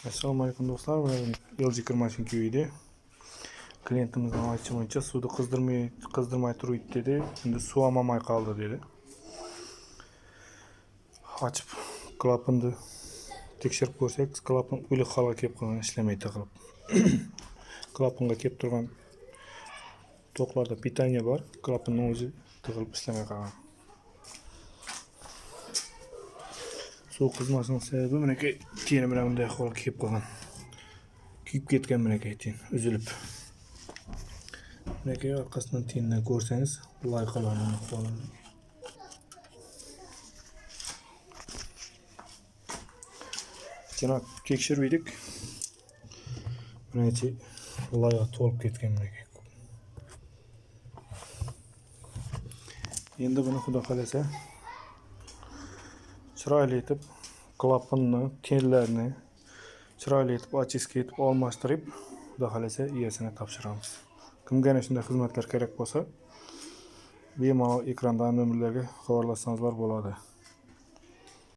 Assalomu alaykum do'stlar. Mana LG kirmashinki uyda. Klientimizdan aytishimcha suvni qizdirmay turibdi dedi. Endi suv olmay qoldi dedi. Ochib klapanni tekshirib ko'rsak, klapan o'lik holga kelib qolgan, ishlamaydi qilib. Klapanga kelib turgan to'qlarda pitaniya bor, klapanning o'zi tig'ilib ishlamay qolgan. Suv qizmasning sababi menaki tiyini bilan bunday holga kelib qolgan. Kuyib ketgan menaki tiyin, uzilib. Menaki orqasidan tiyindan ko'rsangiz, loyqalarni qo'lini. Janob tekshirdik. Menaki loyqa to'lib ketgan menaki. Endi buni xudo xolasa chiroyli etib klapanni, tenlarni chiroyli etib ochiska etib almashtirib, xudo xolasa egasini topshiramiz. Kimga shunday xizmatlar kerak bo'lsa, bemalol ekrandagi nomerlarga xabarlasangiz bo'ladi.